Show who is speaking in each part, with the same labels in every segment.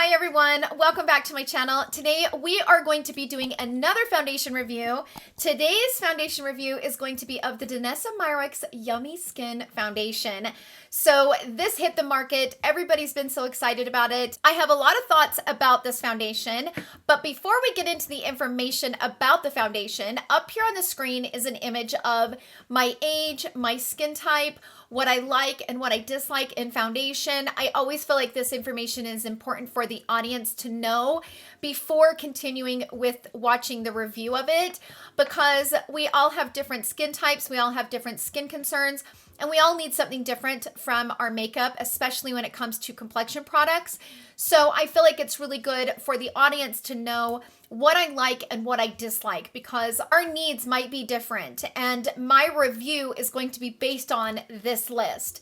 Speaker 1: Hi everyone, welcome back to my channel. Today we are going to be doing another foundation review. Today's foundation review is going to be of the Danessa Myricks Yummy Skin Foundation. So this hit the market. Everybody's been so excited about it. I have a lot of thoughts about this foundation, but before we get into the information about the foundation, up here on the screen is an image of my age, my skin type, what I like and what I dislike in foundation. I always feel like this information is important for the audience to know before continuing with watching the review of it, because we all have different skin types, we all have different skin concerns, and we all need something different from our makeup, especially when it comes to complexion products. So I feel like it's really good for the audience to know what I like and what I dislike, because our needs might be different, and my review is going to be based on this list.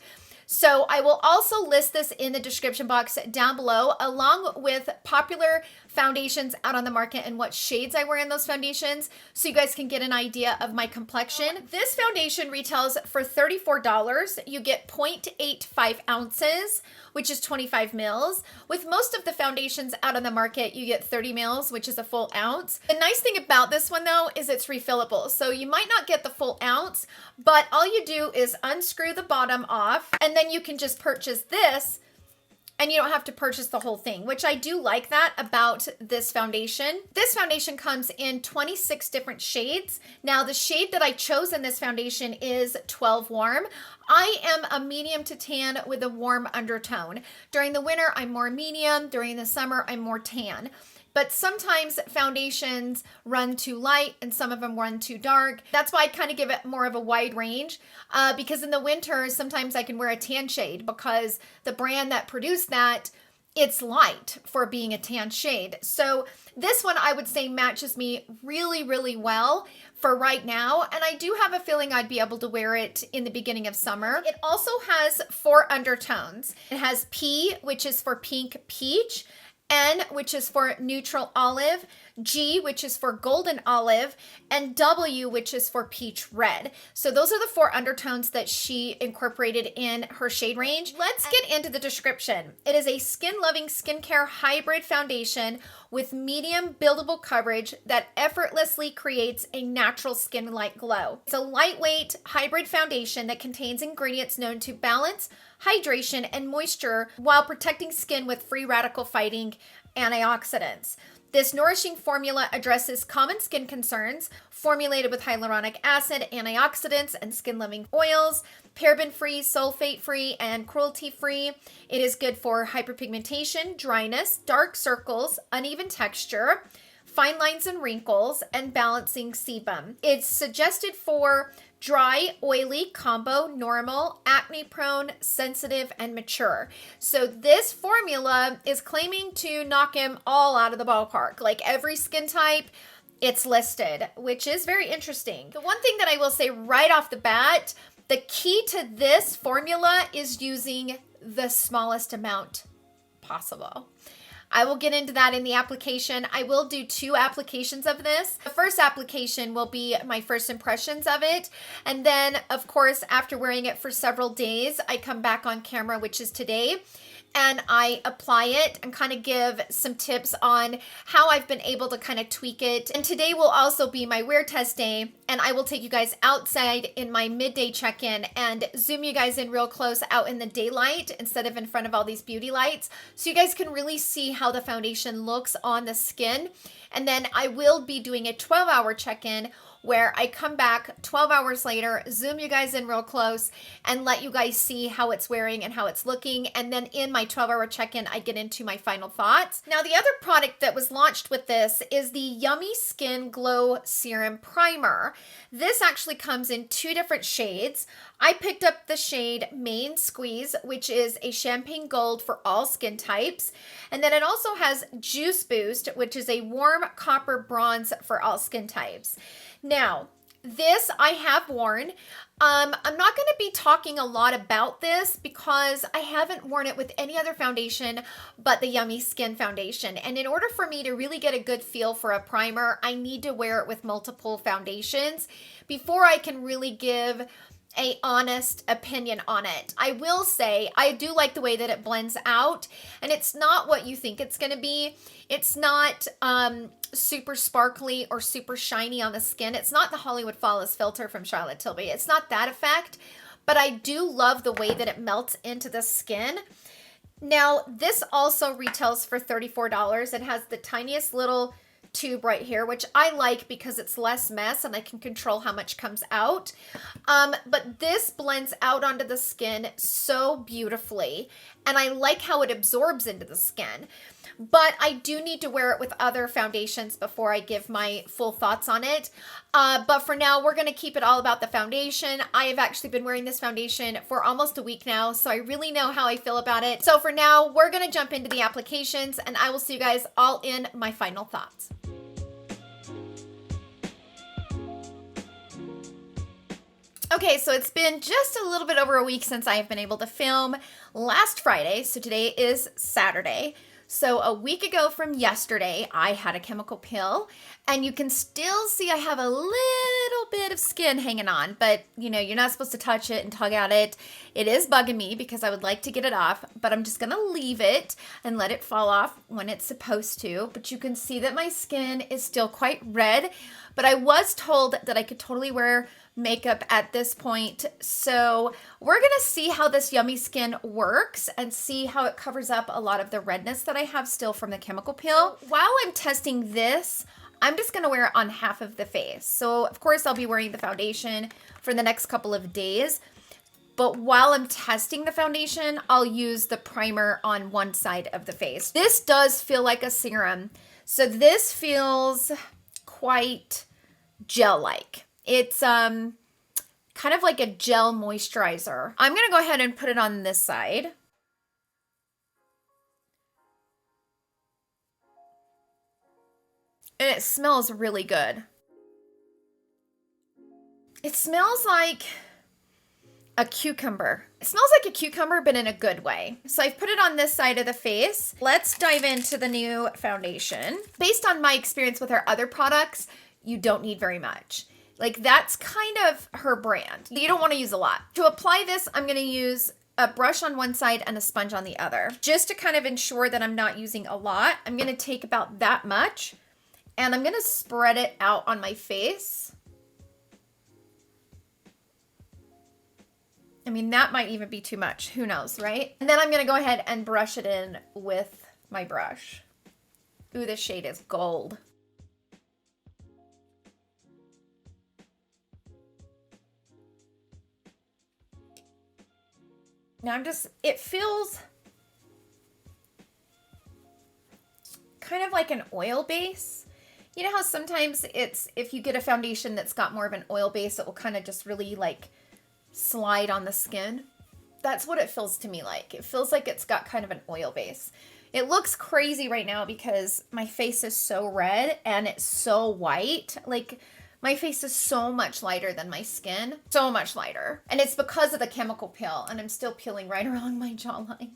Speaker 1: So I will also list this in the description box down below, along with popular foundations out on the market and what shades I wear in those foundations, so you guys can get an idea of my complexion. This foundation retails for $34. You get 0.85 ounces, which is 25 mils. With most of the foundations out on the market, you get 30 mils, which is a full ounce. The nice thing about this one though is it's refillable. So you might not get the full ounce, but all you do is unscrew the bottom off, and then you can just purchase this and you don't have to purchase the whole thing, which I do like that about this foundation. This foundation comes in 26 different shades. Now, the shade that I chose in this foundation is 12 Warm. I am a medium to tan with a warm undertone. During the winter, I'm more medium. During the summer, I'm more tan. But sometimes foundations run too light and some of them run too dark. That's why I kind of give it more of a wide range, because in the winter, sometimes I can wear a tan shade because the brand that produced that, it's light for being a tan shade. So this one I would say matches me really, really well for right now. And I do have a feeling I'd be able to wear it in the beginning of summer. It also has 4 undertones. It has P, which is for pink peach, N, which is for neutral olive, G, which is for golden olive, and W, which is for peach red. So those are the 4 undertones that she incorporated in her shade range. Let's get into the description. It is a skin-loving skincare hybrid foundation with medium buildable coverage that effortlessly creates a natural skin-like glow. It's a lightweight hybrid foundation that contains ingredients known to balance hydration and moisture while protecting skin with free radical fighting antioxidants. This nourishing formula addresses common skin concerns, formulated with hyaluronic acid, antioxidants, and skin-loving oils, paraben-free, sulfate-free, and cruelty-free. It is good for hyperpigmentation, dryness, dark circles, uneven texture, fine lines and wrinkles, and balancing sebum. It's suggested for dry, oily, combo, normal, acne-prone, sensitive, and mature. So this formula is claiming to knock him all out of the ballpark. Like every skin type, it's listed, which is very interesting. The one thing that I will say right off the bat, the key to this formula is using the smallest amount possible. I will get into that in the application. I will do 2 applications of this. The first application will be my first impressions of it. And then, of course, after wearing it for several days, I come back on camera, which is today, and I apply it and kind of give some tips on how I've been able to kind of tweak it. And today will also be my wear test day, and I will take you guys outside in my midday check-in and zoom you guys in real close out in the daylight instead of in front of all these beauty lights, so you guys can really see how the foundation looks on the skin. And then I will be doing a 12-hour check-in where I come back 12 hours later, zoom you guys in real close, and let you guys see how it's wearing and how it's looking. And then in my 12-hour check-in, I get into my final thoughts. Now, the other product that was launched with this is the Yummy Skin Glow Serum Primer. This actually comes in 2 different shades. I picked up the shade Main Squeeze, which is a champagne gold for all skin types. And then it also has Juice Boost, which is a warm copper bronze for all skin types. Now, this I have worn. I'm not going to be talking a lot about this because I haven't worn it with any other foundation but the Yummy Skin Foundation. And in order for me to really get a good feel for a primer, I need to wear it with multiple foundations before I can really give a honest opinion on it. I will say I do like the way that it blends out, and it's not what you think it's going to be. It's not super sparkly or super shiny on the skin. It's not the Hollywood Flawless filter from Charlotte Tilbury. It's not that effect, but I do love the way that it melts into the skin. Now, this also retails for $34. It has the tiniest little tube right here, which I like because it's less mess and I can control how much comes out. But this blends out onto the skin so beautifully, and I like how it absorbs into the skin. But I do need to wear it with other foundations before I give my full thoughts on it. But for now, we're going to keep it all about the foundation. I have actually been wearing this foundation for almost a week now, so I really know how I feel about it. So for now, we're going to jump into the applications, and I will see you guys all in my final thoughts. Okay, so it's been just a little bit over a week since I have been able to film. Last Friday, so today is Saturday. So a week ago from yesterday, I had a chemical peel, and you can still see I have a little bit of skin hanging on, but you know, you're not supposed to touch it and tug at it. It is bugging me because I would like to get it off, but I'm just gonna leave it and let it fall off when it's supposed to. But you can see that my skin is still quite red, but I was told that I could totally wear makeup at this point. So we're gonna see how this Yummy Skin works and see how it covers up a lot of the redness that I have still from the chemical peel. While I'm testing this, I'm just gonna wear it on half of the face. So of course I'll be wearing the foundation for the next couple of days. But while I'm testing the foundation, I'll use the primer on one side of the face. This does feel like a serum. So this feels quite gel-like. It's kind of like a gel moisturizer. I'm gonna go ahead and put it on this side. And it smells really good. It smells like a cucumber. It smells like a cucumber, but in a good way. So I've put it on this side of the face. Let's dive into the new foundation. Based on my experience with her other products, you don't need very much. Like, that's kind of her brand. You don't want to use a lot. To apply this, I'm going to use a brush on one side and a sponge on the other. Just to kind of ensure that I'm not using a lot, I'm going to take about that much, and I'm going to spread it out on my face. I mean, that might even be too much. Who knows, right? And then I'm going to go ahead and brush it in with my brush. Ooh, this shade is gold. Now it feels kind of like an oil base. You know how sometimes if you get a foundation that's got more of an oil base, it will kind of just really like slide on the skin. That's what it feels to me like. It feels like it's got kind of an oil base. It looks crazy right now because my face is so red and it's so white. Like, my face is so much lighter than my skin. So much lighter. And it's because of the chemical peel, and I'm still peeling right along my jawline.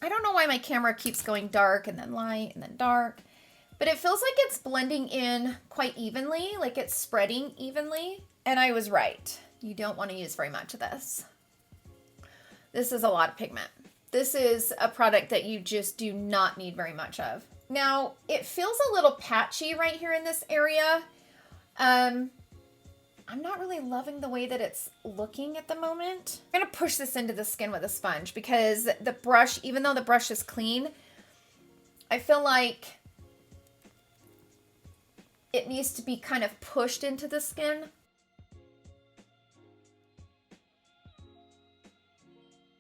Speaker 1: I don't know why my camera keeps going dark and then light and then dark, but it feels like it's blending in quite evenly, like it's spreading evenly. And I was right. You don't want to use very much of this. This is a lot of pigment. This is a product that you just do not need very much of. Now, it feels a little patchy right here in this area. I'm not really loving the way that it's looking at the moment. I'm going to push this into the skin with a sponge because the brush, even though the brush is clean, I feel like it needs to be kind of pushed into the skin.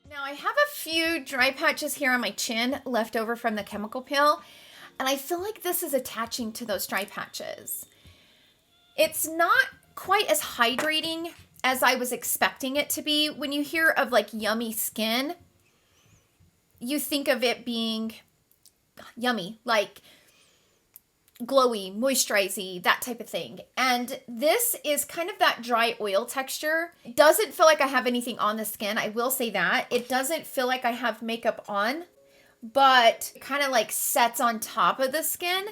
Speaker 1: Now I have a few dry patches here on my chin left over from the chemical peel, and I feel like this is attaching to those dry patches. It's not quite as hydrating as I was expecting it to be. When you hear of like Yummy Skin, you think of it being yummy, like glowy, moisturizing, that type of thing. And this is kind of that dry oil texture. It doesn't feel like I have anything on the skin. I will say that. It doesn't feel like I have makeup on, but it kind of like sets on top of the skin,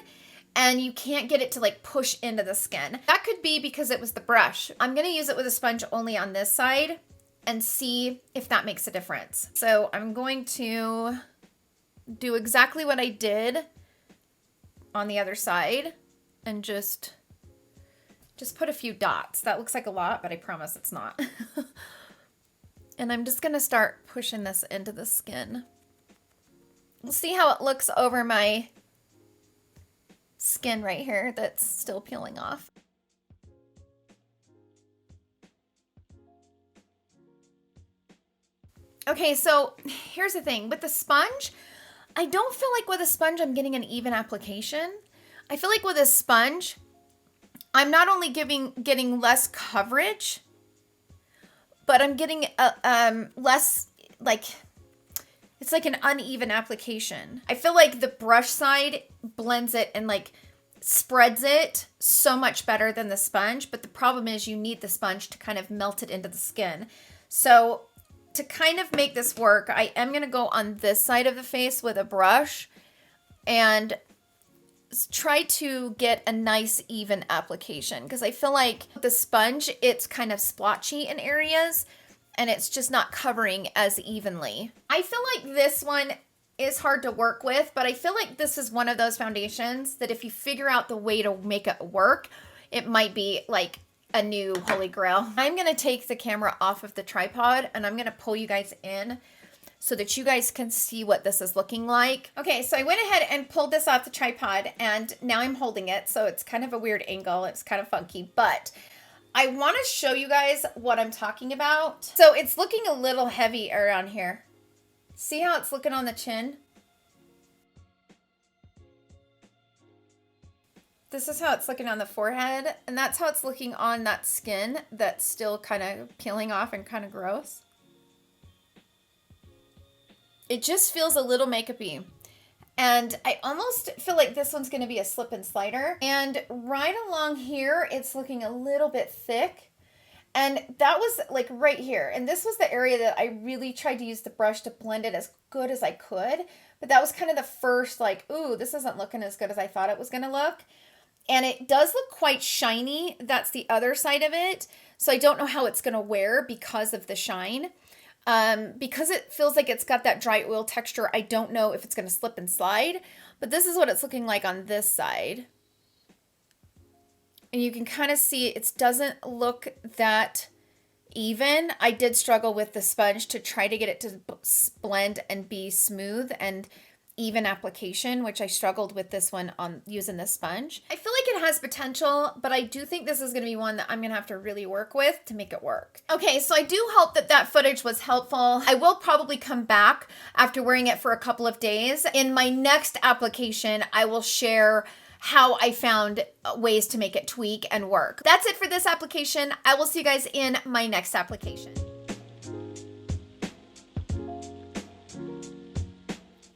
Speaker 1: and you can't get it to like push into the skin. That could be because it was the brush. I'm going to use it with a sponge only on this side and see if that makes a difference. So I'm going to do exactly what I did on the other side and just put a few dots. That looks like a lot, but I promise it's not. And I'm just gonna start pushing this into the skin. We'll see how it looks over my skin right here that's still peeling off. Okay, so here's the thing. With the sponge, I don't feel like with a sponge I'm getting an even application. I feel like with a sponge, I'm not only getting less coverage, but I'm getting less, like, it's like an uneven application. I feel like the brush side blends it and like spreads it so much better than the sponge, but the problem is you need the sponge to kind of melt it into the skin. So to kind of make this work, I am going to go on this side of the face with a brush and try to get a nice even application, because I feel like the sponge, it's kind of splotchy in areas and it's just not covering as evenly. I feel like this one is hard to work with, but I feel like this is one of those foundations that if you figure out the way to make it work, it might be like a new holy grail. I'm going to take the camera off of the tripod and I'm going to pull you guys in so that you guys can see what this is looking like. Okay, so I went ahead and pulled this off the tripod and now I'm holding it. So it's kind of a weird angle. It's kind of funky, but I want to show you guys what I'm talking about. So it's looking a little heavy around here. See how it's looking on the chin? This is how it's looking on the forehead, and that's how it's looking on that skin that's still kind of peeling off and kind of gross. It just feels a little makeup-y. And I almost feel like this one's going to be a slip and slider. And right along here, it's looking a little bit thick. And that was like right here. And this was the area that I really tried to use the brush to blend it as good as I could. But that was kind of the first like, ooh, this isn't looking as good as I thought it was going to look. And it does look quite shiny. That's the other side of it. So I don't know how it's going to wear because of the shine. Because it feels like it's got that dry oil texture, I don't know if it's going to slip and slide. But this is what it's looking like on this side. And you can kind of see it doesn't look that even. I did struggle with the sponge to try to get it to blend and be smooth and even application, which I struggled with this one on using this sponge. I feel like it has potential, but I do think this is going to be one that I'm going to have to really work with to make it work. Okay, so I do hope that that footage was helpful. I will probably come back after wearing it for a couple of days. In my next application, I will share how I found ways to make it tweak and work. That's it for this application. I will see you guys in my next application.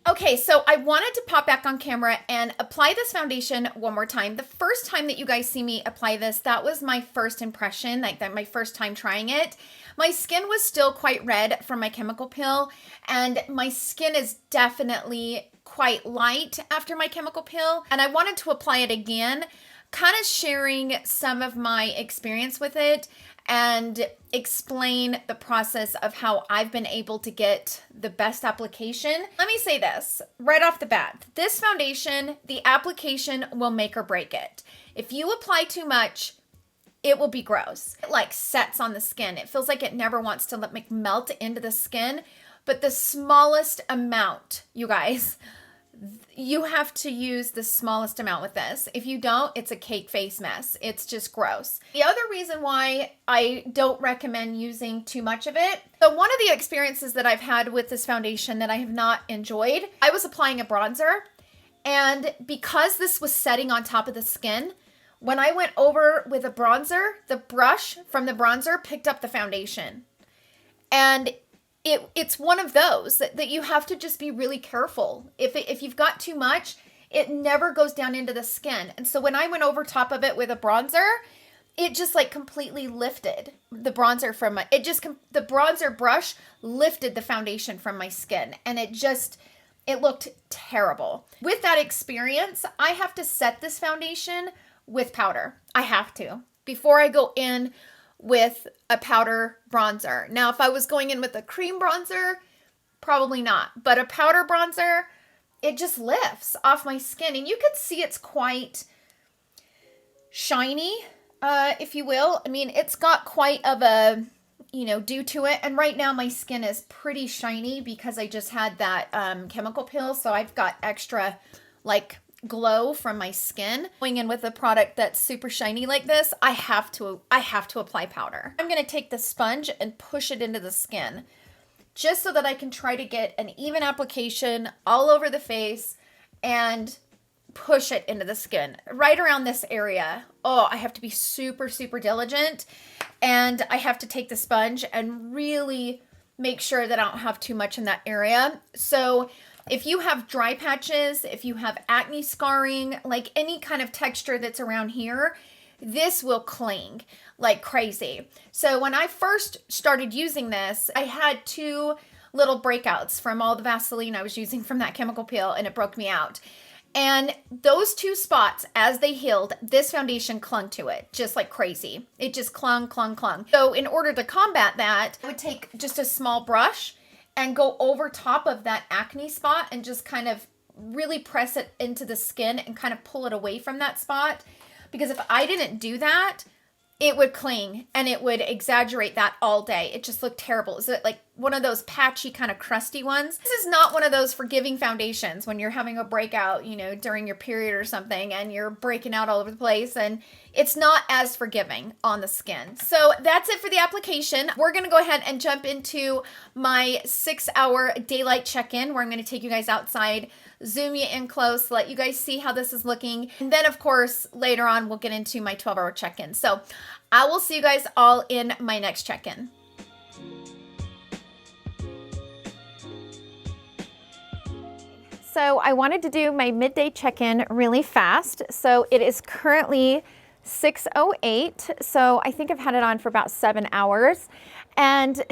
Speaker 1: Okay, so I wanted to pop back on camera and apply this foundation one more time. The first time that you guys see me apply this, that was my first impression, like that my first time trying it. My skin was still quite red from my chemical peel, and my skin is definitely quite light after my chemical peel. And I wanted to apply it again, kind of sharing some of my experience with it and explain the process of how I've been able to get the best application. Let me say this right off the bat. This foundation, the application will make or break it. If you apply too much, it will be gross. It like sets on the skin. It feels like it never wants to melt into the skin. But the smallest amount, you guys, you have to use the smallest amount with this. If you don't, it's a cake face mess. It's just gross. The other reason why I don't recommend using too much of it, so one of the experiences that I've had with this foundation that I have not enjoyed, I was applying a bronzer, and because this was setting on top of the skin, when I went over with a bronzer, the brush from the bronzer picked up the foundation. And it's one of those that you have to just be really careful. If you've got too much, it never goes down into the skin. And so when I went over top of it with a bronzer, it just like completely lifted the bronzer from my, the bronzer brush lifted the foundation from my skin. And it looked terrible. With that experience, I have to set this foundation with powder. I have to. Before I go in with a powder bronzer. Now, if I was going in with a cream bronzer, probably not. But a powder bronzer, it just lifts off my skin. And you can see it's quite shiny, if you will. I mean, it's got quite of a, you know, dew to it. And right now my skin is pretty shiny because I just had that chemical peel. So I've got extra like glow from my skin. Going in with a product that's super shiny like this, I have to apply powder. I'm going to take the sponge and push it into the skin just so that I can try to get an even application all over the face and push it into the skin right around this area. Oh, I have to be super, super diligent, and I have to take the sponge and really make sure that I don't have too much in that area. So if you have dry patches, if you have acne scarring, like any kind of texture that's around here, this will cling like crazy. So when I first started using this, I had 2 little breakouts from all the Vaseline I was using from that chemical peel, and it broke me out. And those 2 spots, as they healed, this foundation clung to it just like crazy. It just clung. So in order to combat that, I would take just a small brush and go over top of that acne spot and just kind of really press it into the skin and kind of pull it away from that spot. Because if I didn't do that, it would cling and it would exaggerate that all day. It just looked terrible. Is it like one of those patchy kind of crusty ones? This is not one of those forgiving foundations when you're having a breakout, you know, during your period or something and you're breaking out all over the place, and it's not as forgiving on the skin. So that's it for the application. We're going to go ahead and jump into my 6-hour daylight check-in where I'm going to take you guys outside, zoom you in close, let you guys see how this is looking. And then of course, later on, we'll get into my 12-hour check-in. So I will see you guys all in my next check-in. So I wanted to do my midday check-in really fast. So it is currently 6:08. So I think I've had it on for about 7 hours. And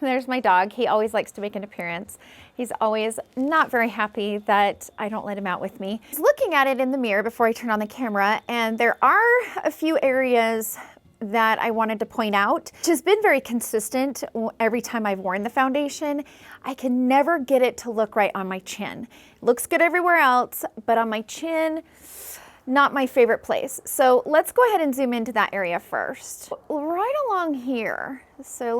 Speaker 1: there's my dog. He always likes to make an appearance. He's always not very happy that I don't let him out with me. He's looking at it in the mirror before I turn on the camera, and there are a few areas that I wanted to point out, which has been very consistent every time I've worn the foundation. I can never get it to look right on my chin. It looks good everywhere else, but on my chin, not my favorite place. So let's go ahead and zoom into that area first. Right along here. So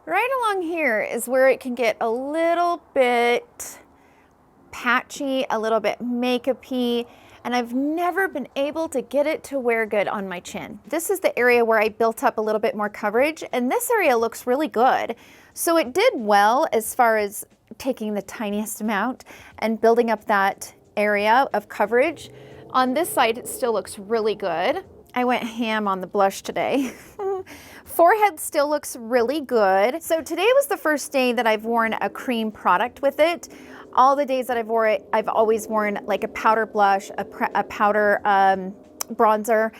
Speaker 1: right along here is where it can get a little bit patchy, a little bit makeup-y, and I've never been able to get it to wear good on my chin. This is the area where I built up a little bit more coverage, and this area looks really good. So it did well as far as taking the tiniest amount and building up that area of coverage. On this side, it still looks really good. I went ham on the blush today. Forehead still looks really good. So today was the first day that I've worn a cream product with it. All the days that I've worn it, I've always worn like a powder blush, a powder bronzer,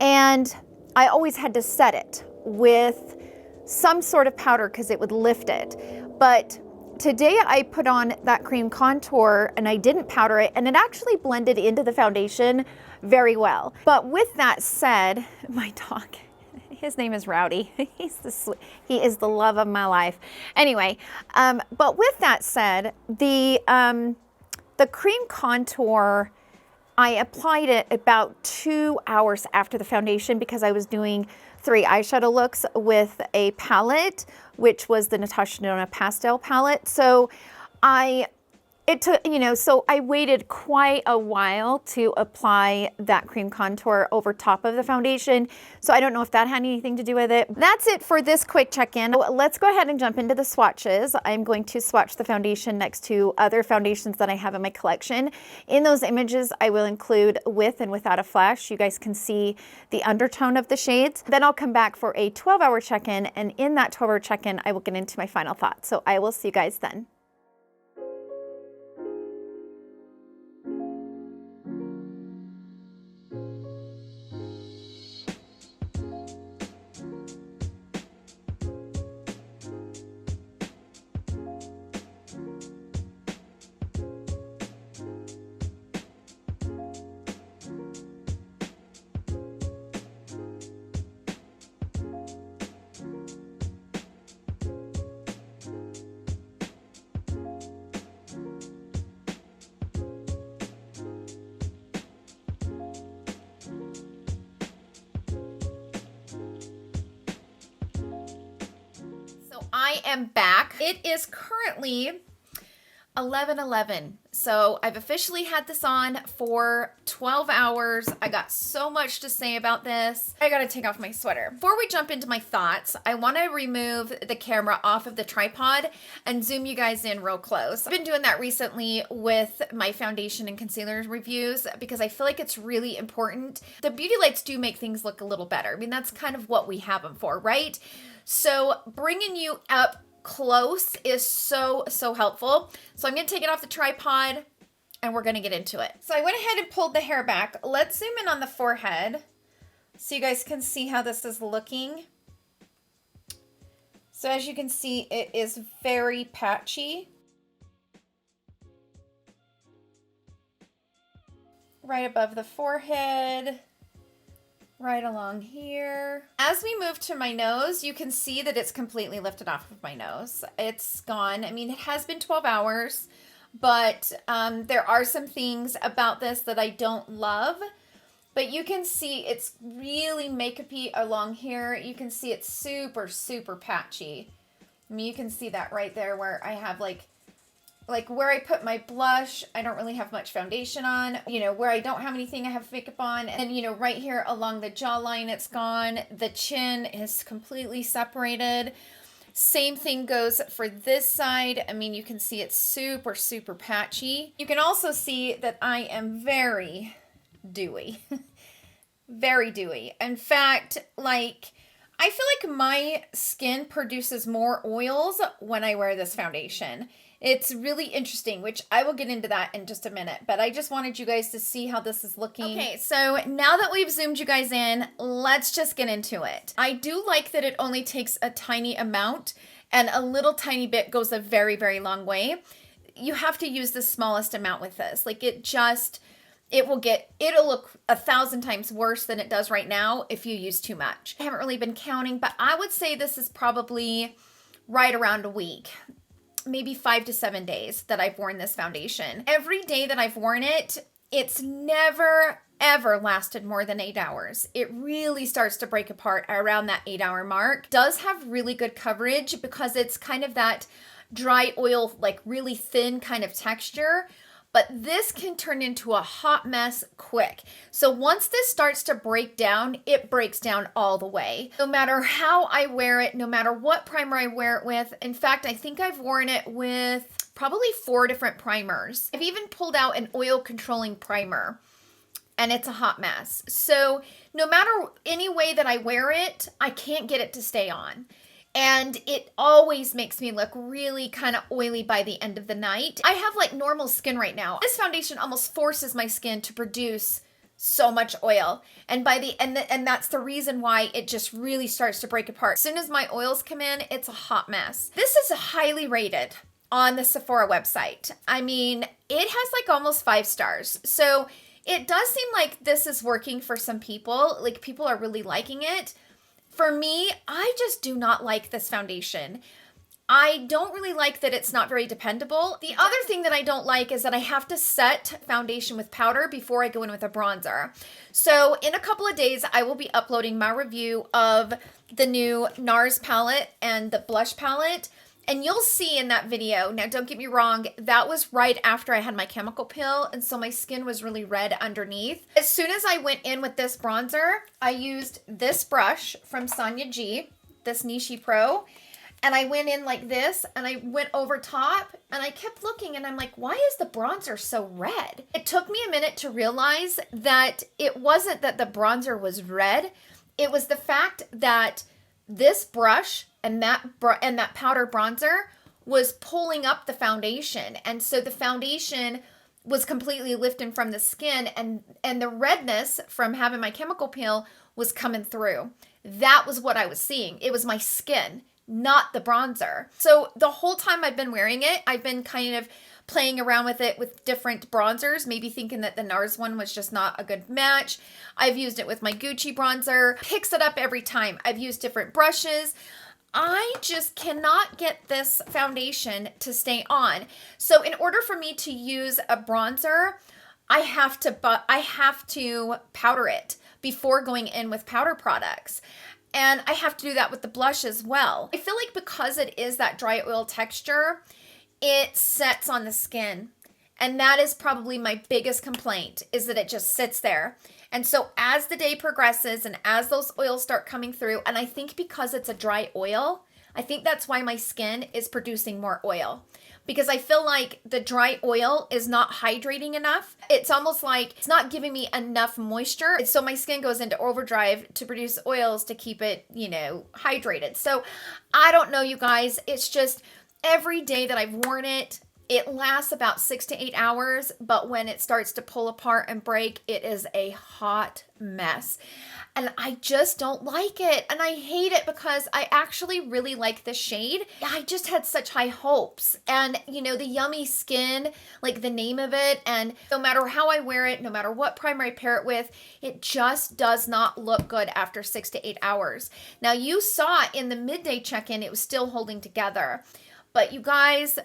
Speaker 1: and I always had to set it with some sort of powder because it would lift it. But today I put on that cream contour and I didn't powder it, and it actually blended into the foundation very well. But with that said, my dog, his name is Rowdy. He is the love of my life. Anyway, but with that said, the cream contour, I applied it about 2 hours after the foundation because I was doing 3 eyeshadow looks with a palette, which was the Natasha Denona pastel palette. So it took, you know, so I waited quite a while to apply that cream contour over top of the foundation. So I don't know if that had anything to do with it. That's it for this quick check-in. Let's go ahead and jump into the swatches. I'm going to swatch the foundation next to other foundations that I have in my collection. In those images, I will include with and without a flash. You guys can see the undertone of the shades. Then I'll come back for a 12-hour check-in, and in that 12-hour check-in, I will get into my final thoughts. So I will see you guys then. I am back. It is currently 11:11. So I've officially had this on for 12 hours. I got so much to say about this. I gotta take off my sweater. Before we jump into my thoughts, I wanna remove the camera off of the tripod and zoom you guys in real close. I've been doing that recently with my foundation and concealer reviews because I feel like it's really important. The beauty lights do make things look a little better. I mean, that's kind of what we have them for, right? So bringing you up close is so helpful. So I'm going to take it off the tripod and we're going to get into it. So I went ahead and pulled the hair back. Let's zoom in on the forehead so you guys can see how this is looking. So as you can see, it is very patchy. Right above the forehead. Right along here. As we move to my nose, you can see that it's completely lifted off of my nose. It's gone. I mean, it has been 12 hours, but there are some things about this that I don't love. But you can see it's really makeup-y along here. You can see it's super patchy. I mean, you can see that right there where I have like where I put my blush, I don't really have much foundation on. You know, where I don't have anything, I have makeup on. And, you know, right here along the jawline, it's gone. The chin is completely separated. Same thing goes for this side. I mean, you can see it's super patchy. You can also see that I am very dewy. Very dewy. In fact, like, I feel like my skin produces more oils when I wear this foundation. It's really interesting, which I will get into that in just a minute, but I just wanted you guys to see how this is looking. Okay, so now that we've zoomed you guys in, let's just get into it. I do like that it only takes a tiny amount, and a little tiny bit goes a very long way. You have to use the smallest amount with this. Like it'll look 1,000 times worse than it does right now if you use too much. I haven't really been counting, but I would say this is probably right around a week. Maybe 5 to 7 days that I've worn this foundation. Every day that I've worn it, it's never ever lasted more than 8 hours. It really starts to break apart around that 8-hour mark. Does have really good coverage because it's kind of that dry oil, like really thin kind of texture. But this can turn into a hot mess quick. So once this starts to break down, it breaks down all the way. No matter how I wear it, no matter what primer I wear it with. In fact, I think I've worn it with probably 4 different primers. I've even pulled out an oil controlling primer and it's a hot mess. So no matter any way that I wear it, I can't get it to stay on. And it always makes me look really kind of oily by the end of the night. I have like normal skin right now. This foundation almost forces my skin to produce so much oil. And and that's the reason why it just really starts to break apart. As soon as my oils come in, it's a hot mess. This is highly rated on the Sephora website. I mean, it has like almost 5 stars. So it does seem like this is working for some people. Like people are really liking it. For me, I just do not like this foundation. I don't really like that it's not very dependable. The other thing that I don't like is that I have to set foundation with powder before I go in with a bronzer. So in a couple of days, I will be uploading my review of the new Nars palette and the blush palette. And you'll see in that video, now don't get me wrong, that was right after I had my chemical peel, and so my skin was really red underneath. As soon as I went in with this bronzer, I used this brush from Sonia G, this Nishi Pro, and I went in like this, and I went over top, and I kept looking, and I'm like, why is the bronzer so red? It took me a minute to realize that it wasn't that the bronzer was red, it was the fact that this brush and that powder bronzer was pulling up the foundation. And so the foundation was completely lifting from the skin, and the redness from having my chemical peel was coming through. That was what I was seeing. It was my skin, not the bronzer. So the whole time I've been wearing it, I've been kind of playing around with it with different bronzers, maybe thinking that the Nars one was just not a good match. I've used it with my Gucci bronzer. Picks it up every time. I've used different brushes. I just cannot get this foundation to stay on. So in order for me to use a bronzer, I have to powder it before going in with powder products. And I have to do that with the blush as well. I feel like because it is that dry oil texture, it sets on the skin. And that is probably my biggest complaint, is that it just sits there. And so as the day progresses and as those oils start coming through, and I think because it's a dry oil, I think that's why my skin is producing more oil. Because I feel like the dry oil is not hydrating enough. It's almost like it's not giving me enough moisture. So my skin goes into overdrive to produce oils to keep it, you know, hydrated. So I don't know, you guys. It's just every day that I've worn it, it lasts about 6 to 8 hours. But when it starts to pull apart and break, it is a hot mess. And I just don't like it. And I hate it because I actually really like the shade. I just had such high hopes. And, you know, the Yummy Skin, like the name of it, and no matter how I wear it, no matter what primer I pair it with, it just does not look good after 6 to 8 hours. Now, you saw in the midday check-in, it was still holding together. But you guys,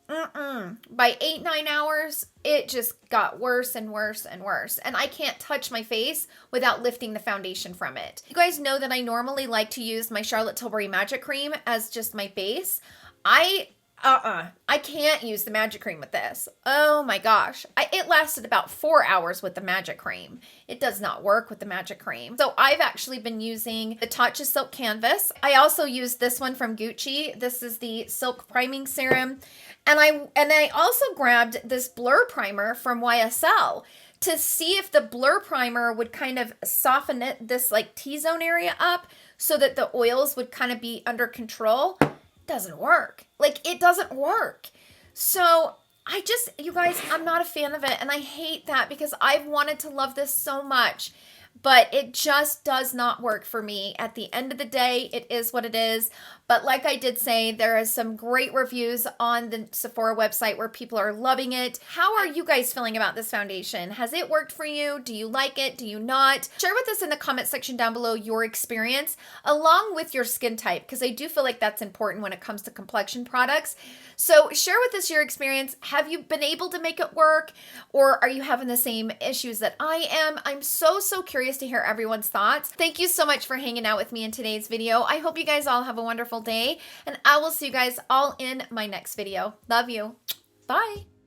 Speaker 1: by 8, 9 hours, it just got worse and worse and worse. And I can't touch my face without lifting the foundation from it. You guys know that I normally like to use my Charlotte Tilbury Magic Cream as just my base. I can't use the Magic Cream with this. Oh my gosh. It lasted about 4 hours with the Magic Cream. It does not work with the Magic Cream. So I've actually been using the Tatcha Silk Canvas. I also use this one from Gucci. This is the Silk Priming Serum. And I also grabbed this Blur Primer from YSL to see if the Blur Primer would kind of soften this like T-zone area up so that the oils would kind of be under control. Doesn't work. Like, it doesn't work. So you guys, I'm not a fan of it. And I hate that because I've wanted to love this so much. But it just does not work for me. At the end of the day, it is what it is. But like I did say, there is some great reviews on the Sephora website where people are loving it. How are you guys feeling about this foundation? Has it worked for you? Do you like it? Do you not? Share with us in the comment section down below your experience along with your skin type, because I do feel like that's important when it comes to complexion products. So share with us your experience. Have you been able to make it work, or are you having the same issues that I am? I'm so curious to hear everyone's thoughts. Thank you so much for hanging out with me in today's video. I hope you guys all have a wonderful day, and I will see you guys all in my next video. Love you. Bye.